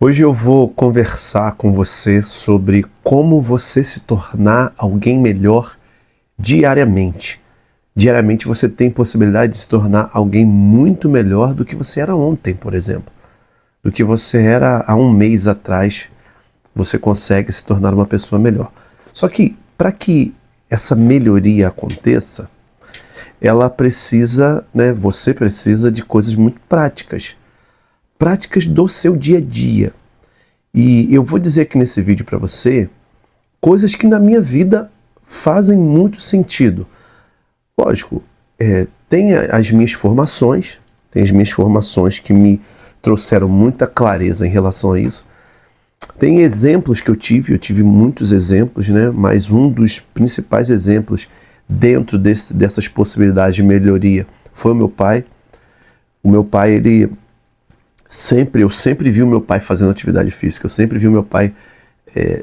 Hoje eu vou conversar com você sobre como você se tornar alguém melhor diariamente. Diariamente você tem possibilidade de se tornar alguém muito melhor do que você era ontem, por exemplo. Do que você era há um mês atrás, você consegue se tornar uma pessoa melhor. Só que para que essa melhoria aconteça, ela precisa, você precisa de coisas muito práticas. Práticas do seu dia a dia. E eu vou dizer aqui nesse vídeo para você coisas que na minha vida fazem muito sentido. Lógico, tem as minhas formações, que me trouxeram muita clareza em relação a isso. Tem exemplos que eu tive muitos exemplos, mas um dos principais exemplos dentro dessas possibilidades de melhoria foi o meu pai. O meu pai, eu sempre vi o meu pai fazendo atividade física, eu sempre vi o meu pai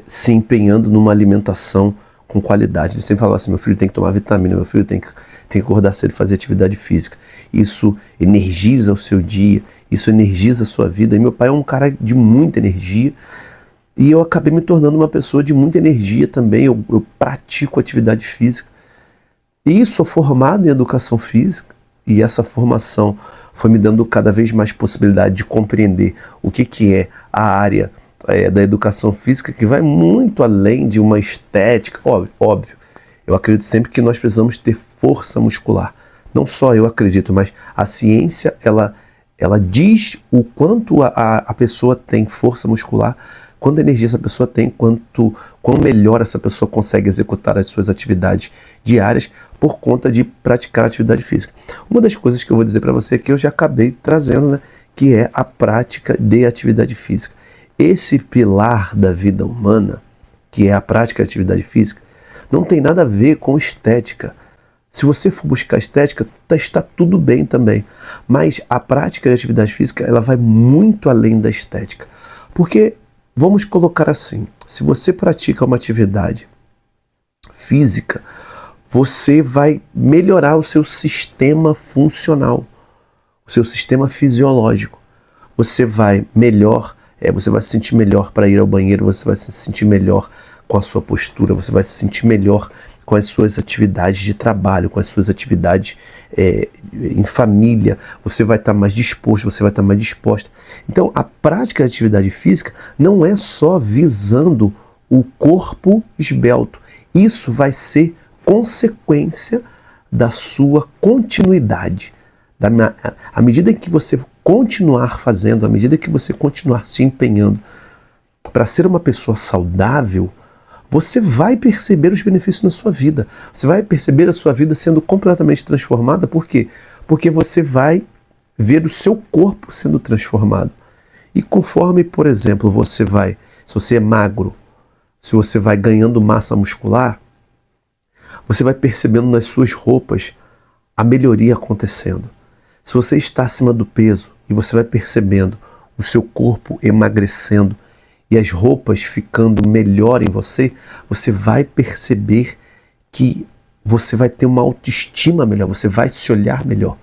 se empenhando numa alimentação com qualidade. Ele sempre falava assim: meu filho tem que tomar vitamina, meu filho tem que acordar cedo e fazer atividade física. Isso energiza o seu dia, isso energiza a sua vida. E meu pai é um cara de muita energia e eu acabei me tornando uma pessoa de muita energia também. Eu pratico atividade física e sou formado em educação física, e essa formação foi me dando cada vez mais possibilidade de compreender o que é a área da educação física, que vai muito além de uma estética. Óbvio, eu acredito sempre que nós precisamos ter força muscular. Não só eu acredito, mas a ciência, ela diz o quanto a pessoa tem força muscular, quanta energia essa pessoa tem, quão melhor essa pessoa consegue executar as suas atividades diárias por conta de praticar atividade física. Uma das coisas que eu vou dizer para você que eu já acabei trazendo, que é a prática de atividade física. Esse pilar da vida humana, que é a prática de atividade física, não tem nada a ver com estética. Se você for buscar estética, está tudo bem também. Mas a prática de atividade física, ela vai muito além da estética. Porque, vamos colocar assim, se você pratica uma atividade física, você vai melhorar o seu sistema funcional, o seu sistema fisiológico. Você vai se sentir melhor para ir ao banheiro, você vai se sentir melhor com a sua postura, você vai se sentir melhor com as suas atividades de trabalho, com as suas atividades em família, você vai estar mais disposto, você vai estar mais disposta. Então, a prática de atividade física não é só visando o corpo esbelto. Isso vai ser consequência da sua continuidade. À medida que você continuar fazendo, à medida que você continuar se empenhando para ser uma pessoa saudável, você vai perceber os benefícios na sua vida. Você vai perceber a sua vida sendo completamente transformada. Por quê? Porque você vai ver o seu corpo sendo transformado. E conforme, por exemplo, se você é magro, se você vai ganhando massa muscular, você vai percebendo nas suas roupas a melhoria acontecendo. Se você está acima do peso e você vai percebendo o seu corpo emagrecendo e as roupas ficando melhor em você, você vai perceber que você vai ter uma autoestima melhor, você vai se olhar melhor.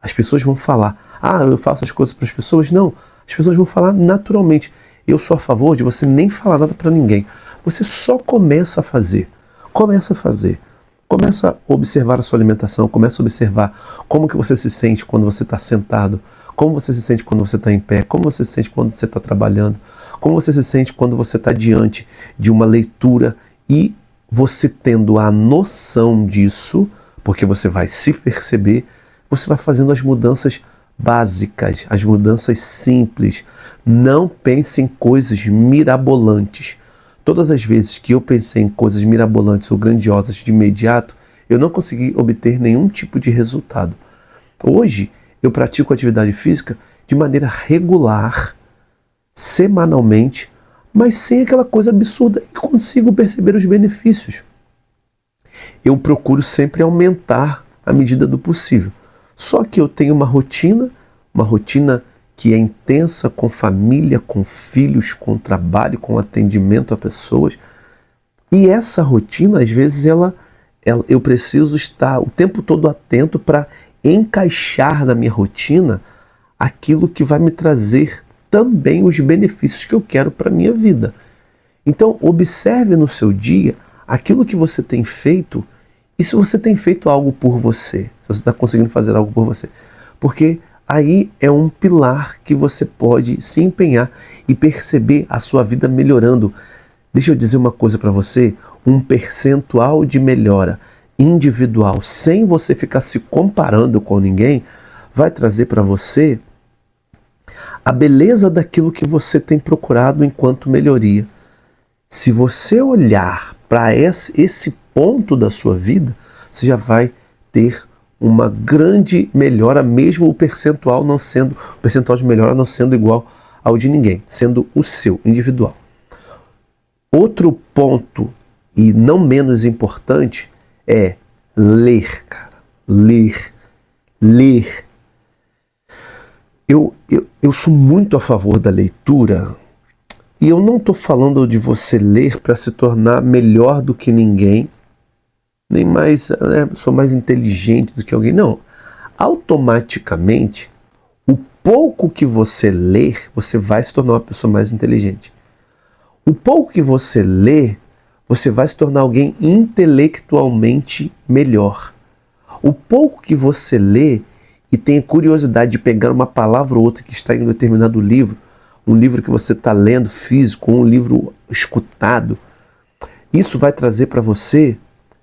As pessoas vão falar: ah, eu faço as coisas para as pessoas? Não, as pessoas vão falar naturalmente. Eu sou a favor de você nem falar nada para ninguém. Você só começa a fazer. Começa a observar a sua alimentação, começa a observar como que você se sente quando você está sentado, como você se sente quando você está em pé, como você se sente quando você está trabalhando, como você se sente quando você está diante de uma leitura. E você tendo a noção disso, porque você vai se perceber, você vai fazendo as mudanças básicas, as mudanças simples. Não pense em coisas mirabolantes. Todas as vezes que eu pensei em coisas mirabolantes ou grandiosas de imediato, eu não consegui obter nenhum tipo de resultado. Hoje, eu pratico atividade física de maneira regular, semanalmente, mas sem aquela coisa absurda, e consigo perceber os benefícios. Eu procuro sempre aumentar à medida do possível. Só que eu tenho uma rotina que é intensa, com família, com filhos, com trabalho, com atendimento a pessoas. E essa rotina, às vezes, eu preciso estar o tempo todo atento para encaixar na minha rotina aquilo que vai me trazer também os benefícios que eu quero para a minha vida. Então, observe no seu dia aquilo que você tem feito e se você tem feito algo por você, se você está conseguindo fazer algo por você. Porque aí é um pilar que você pode se empenhar e perceber a sua vida melhorando. Deixa eu dizer uma coisa para você, um percentual de melhora individual, sem você ficar se comparando com ninguém, vai trazer para você a beleza daquilo que você tem procurado enquanto melhoria. Se você olhar para esse ponto da sua vida, você já vai ter uma grande melhora, mesmo o percentual de melhora não sendo igual ao de ninguém, sendo o seu, individual. Outro ponto, e não menos importante, é ler, cara. Ler. Eu sou muito a favor da leitura, e eu não estou falando de você ler para se tornar melhor do que ninguém, nem mais, sou mais inteligente do que alguém, não. Automaticamente, o pouco que você ler, você vai se tornar uma pessoa mais inteligente. O pouco que você lê, você vai se tornar alguém intelectualmente melhor. O pouco que você lê e tem curiosidade de pegar uma palavra ou outra que está em um determinado livro, um livro que você está lendo físico, ou um livro escutado, isso vai trazer para você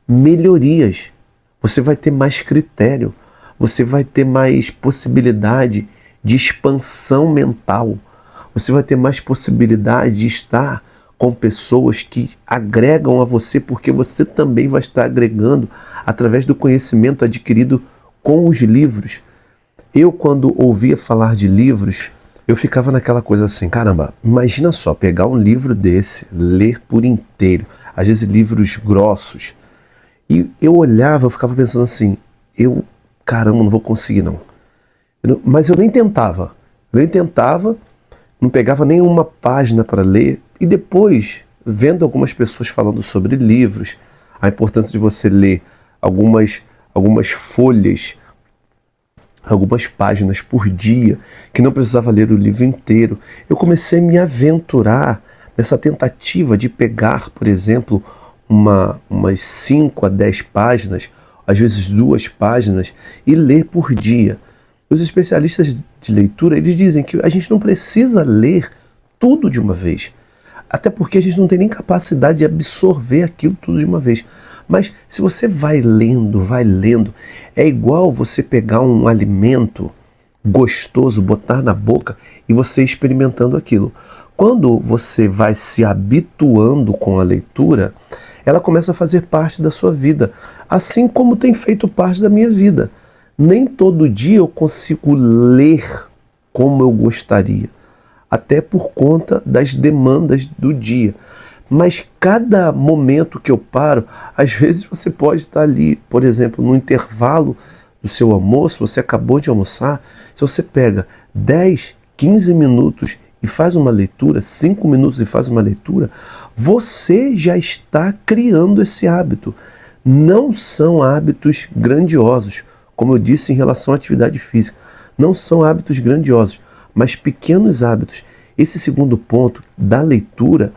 melhorias. Você vai ter mais critério, você vai ter mais possibilidade de expansão mental, você vai ter mais possibilidade de estar com pessoas que agregam a você, porque você também vai estar agregando através do conhecimento adquirido com os livros. Eu, quando ouvia falar de livros, eu ficava naquela coisa assim, caramba, imagina só, pegar um livro desse, ler por inteiro, às vezes livros grossos, e eu olhava, eu ficava pensando assim, caramba, não vou conseguir não. Mas eu nem tentava, não pegava nenhuma página para ler, e depois, vendo algumas pessoas falando sobre livros, a importância de você ler algumas folhas, algumas páginas por dia, que não precisava ler o livro inteiro, eu comecei a me aventurar nessa tentativa de pegar, por exemplo, umas 5 a 10 páginas, às vezes 2 páginas, e ler por dia. Os especialistas de leitura, eles dizem que a gente não precisa ler tudo de uma vez, até porque a gente não tem nem capacidade de absorver aquilo tudo de uma vez. Mas se você vai lendo, é igual você pegar um alimento gostoso, botar na boca e você experimentando aquilo. Quando você vai se habituando com a leitura, ela começa a fazer parte da sua vida, assim como tem feito parte da minha vida. Nem todo dia eu consigo ler como eu gostaria, até por conta das demandas do dia. Mas cada momento que eu paro, às vezes você pode estar ali, por exemplo, no intervalo do seu almoço, você acabou de almoçar, se você pega 10, 15 minutos e faz uma leitura, 5 minutos e faz uma leitura, você já está criando esse hábito. Não são hábitos grandiosos, como eu disse em relação à atividade física, não são hábitos grandiosos, mas pequenos hábitos. Esse segundo ponto da leitura,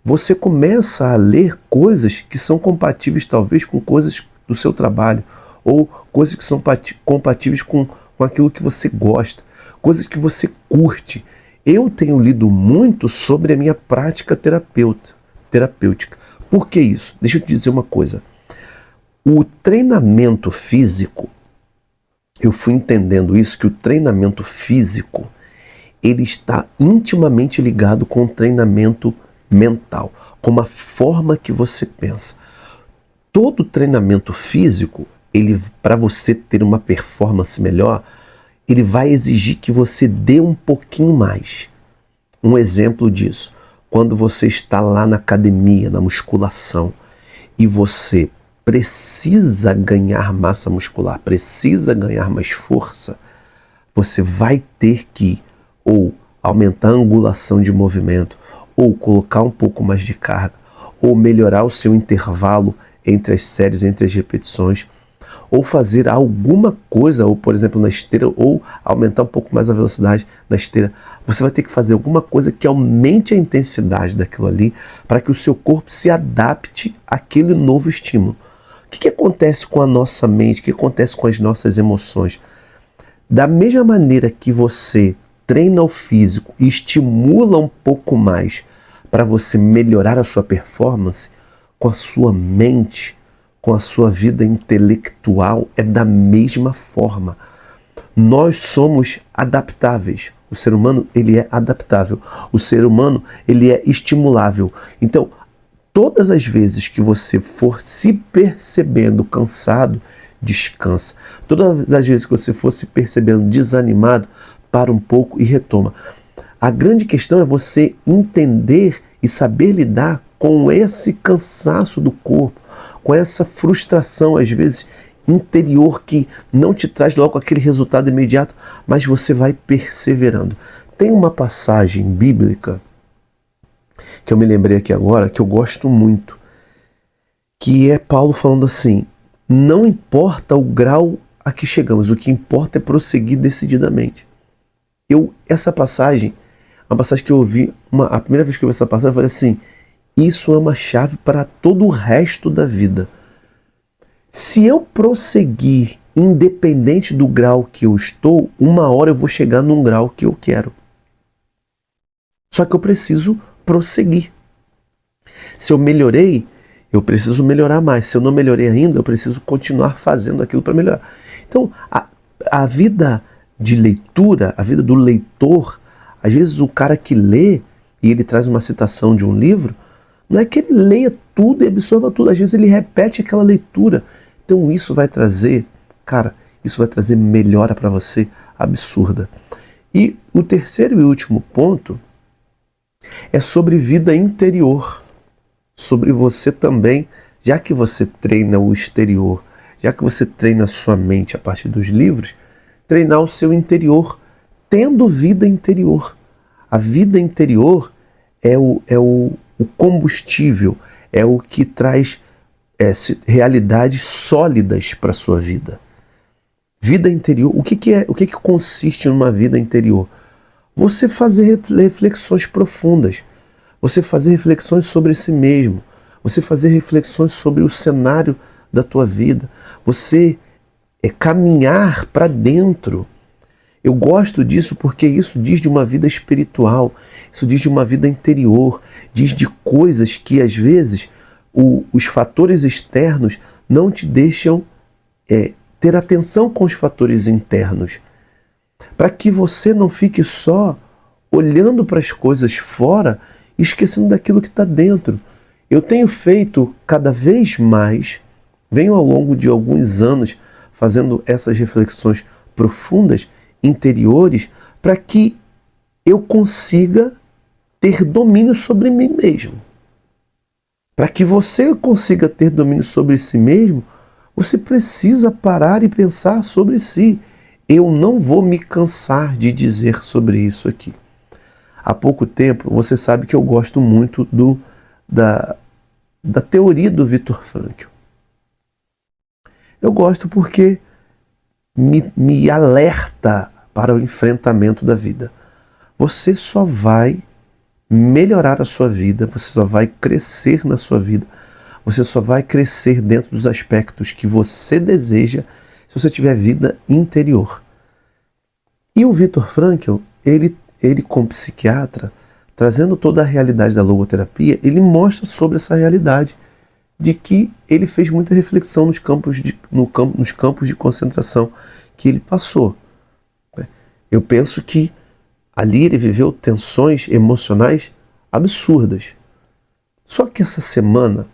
você começa a ler coisas que são compatíveis talvez com coisas do seu trabalho, ou coisas que são compatíveis com aquilo que você gosta, coisas que você curte. Eu tenho lido muito sobre a minha prática terapêutica. Por que isso? Deixa eu te dizer uma coisa. O treinamento físico, eu fui entendendo isso, que o treinamento físico, ele está intimamente ligado com o treinamento mental, com a forma que você pensa. Todo treinamento físico, para você ter uma performance melhor, ele vai exigir que você dê um pouquinho mais. Um exemplo disso, quando você está lá na academia, na musculação, e você precisa ganhar massa muscular, precisa ganhar mais força, você vai ter que ou aumentar a angulação de movimento, ou colocar um pouco mais de carga, ou melhorar o seu intervalo entre as séries, entre as repetições, ou fazer alguma coisa, ou por exemplo na esteira, ou aumentar um pouco mais a velocidade na esteira, Você vai ter que fazer alguma coisa que aumente a intensidade daquilo ali para que o seu corpo se adapte àquele novo estímulo. O que acontece com a nossa mente? O que acontece com as nossas emoções? Da mesma maneira que você treina o físico e estimula um pouco mais para você melhorar a sua performance, com a sua mente, com a sua vida intelectual, é da mesma forma. Nós somos adaptáveis. O ser humano, ele é adaptável. O ser humano, ele é estimulável. Então, todas as vezes que você for se percebendo cansado, descansa. Todas as vezes que você for se percebendo desanimado, para um pouco e retoma. A grande questão é você entender e saber lidar com esse cansaço do corpo, com essa frustração, às vezes, interior que não te traz logo aquele resultado imediato, mas você vai perseverando. Tem uma passagem bíblica que eu me lembrei aqui agora, que eu gosto muito, que é Paulo falando assim: não importa o grau a que chegamos, o que importa é prosseguir decididamente. Essa passagem, uma passagem que eu ouvi, a primeira vez que eu ouvi essa passagem, eu falei assim: isso é uma chave para todo o resto da vida. Se eu prosseguir, independente do grau que eu estou, uma hora eu vou chegar num grau que eu quero. Só que eu preciso prosseguir. Se eu melhorei, eu preciso melhorar mais. Se eu não melhorei ainda, eu preciso continuar fazendo aquilo para melhorar. Então, a vida de leitura, a vida do leitor, às vezes o cara que lê, e ele traz uma citação de um livro, não é que ele leia tudo e absorva tudo. Às vezes ele repete aquela leitura. Então isso vai trazer, isso vai trazer melhora para você absurda. E o terceiro e último ponto é sobre vida interior. Sobre você também, já que você treina o exterior, já que você treina a sua mente a partir dos livros, treinar o seu interior, tendo vida interior. A vida interior é o combustível, é o que traz realidades sólidas para a sua vida. Vida interior, o que consiste numa vida interior? Você fazer reflexões profundas, você fazer reflexões sobre si mesmo, você fazer reflexões sobre o cenário da tua vida, você caminhar para dentro. Eu gosto disso porque isso diz de uma vida espiritual, isso diz de uma vida interior, diz de coisas que às vezes os fatores externos não te deixam ter atenção com os fatores internos, para que você não fique só olhando para as coisas fora e esquecendo daquilo que está dentro. Eu tenho feito cada vez mais, venho ao longo de alguns anos fazendo essas reflexões profundas, interiores, para que eu consiga ter domínio sobre mim mesmo. Para que você consiga ter domínio sobre si mesmo, você precisa parar e pensar sobre si. Eu não vou me cansar de dizer sobre isso aqui. Há pouco tempo, você sabe que eu gosto muito da teoria do Viktor Frankl. Eu gosto porque me alerta para o enfrentamento da vida. Você só vai melhorar a sua vida, você só vai crescer na sua vida, você só vai crescer dentro dos aspectos que você deseja se você tiver vida interior. E o Viktor Frankl, ele como psiquiatra, trazendo toda a realidade da logoterapia, ele mostra sobre essa realidade de que ele fez muita reflexão nos campos de concentração que ele passou. Eu penso que ali ele viveu tensões emocionais absurdas. Só que essa semana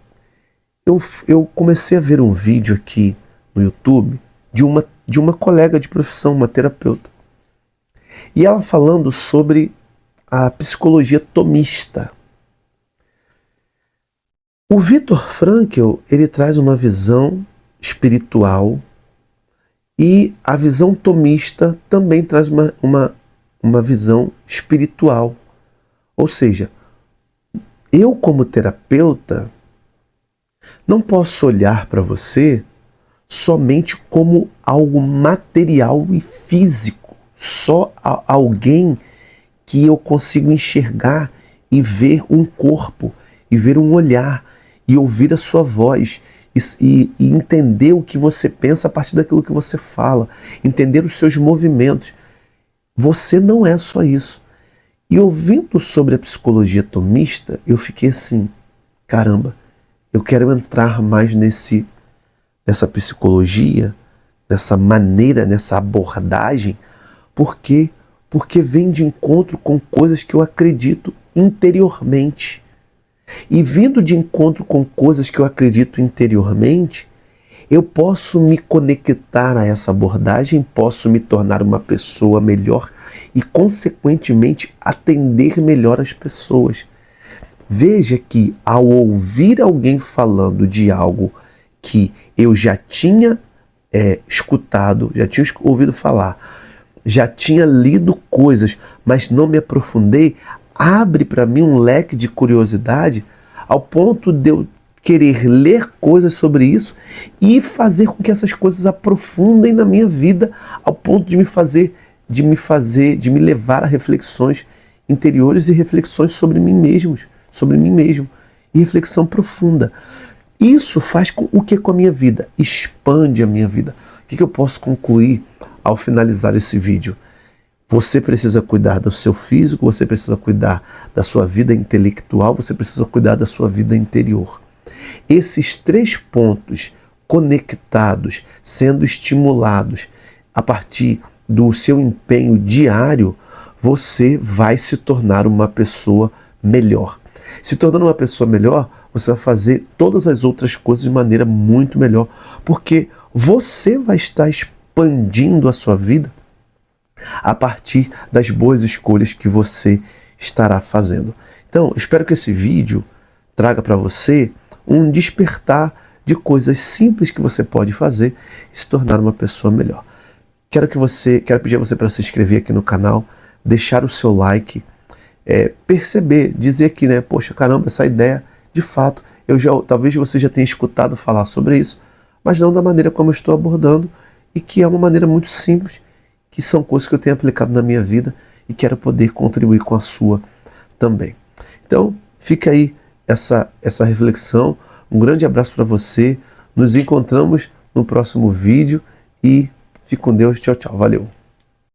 eu comecei a ver um vídeo aqui no YouTube de uma colega de profissão, uma terapeuta. E ela falando sobre a psicologia tomista. O Viktor Frankl, ele traz uma visão espiritual e a visão tomista também traz uma visão espiritual. Ou seja, eu como terapeuta não posso olhar para você somente como algo material e físico, só alguém que eu consigo enxergar e ver um corpo, e ver um olhar, e ouvir a sua voz, e entender o que você pensa a partir daquilo que você fala, entender os seus movimentos. Você não é só isso. E ouvindo sobre a psicologia tomista, eu fiquei assim, caramba, eu quero entrar mais nessa psicologia, nessa maneira, nessa abordagem, porque vem de encontro com coisas que eu acredito interiormente. E vindo de encontro com coisas que eu acredito interiormente, eu posso me conectar a essa abordagem, posso me tornar uma pessoa melhor e, consequentemente, atender melhor as pessoas. Veja que, ao ouvir alguém falando de algo que eu já tinha escutado, já tinha ouvido falar, já tinha lido coisas, mas não me aprofundei, abre para mim um leque de curiosidade ao ponto de eu querer ler coisas sobre isso e fazer com que essas coisas aprofundem na minha vida ao ponto de me levar a reflexões interiores e reflexões sobre mim mesmo, e reflexão profunda. Isso faz o que com a minha vida? Expande a minha vida. O que eu posso concluir ao finalizar esse vídeo? Você precisa cuidar do seu físico, você precisa cuidar da sua vida intelectual, você precisa cuidar da sua vida interior. Esses 3 pontos conectados, sendo estimulados a partir do seu empenho diário, você vai se tornar uma pessoa melhor. Se tornando uma pessoa melhor, você vai fazer todas as outras coisas de maneira muito melhor, porque você vai estar expandindo a sua vida a partir das boas escolhas que você estará fazendo. Então, espero que esse vídeo traga para você um despertar de coisas simples que você pode fazer e se tornar uma pessoa melhor. Quero pedir a você para se inscrever aqui no canal, deixar o seu like, perceber, dizer aqui, né, poxa, caramba, essa ideia, de fato, talvez você já tenha escutado falar sobre isso, mas não da maneira como eu estou abordando, e que é uma maneira muito simples, que são coisas que eu tenho aplicado na minha vida e quero poder contribuir com a sua também. Então, fica aí essa reflexão. Um grande abraço para você. Nos encontramos no próximo vídeo e fique com Deus. Tchau, tchau. Valeu.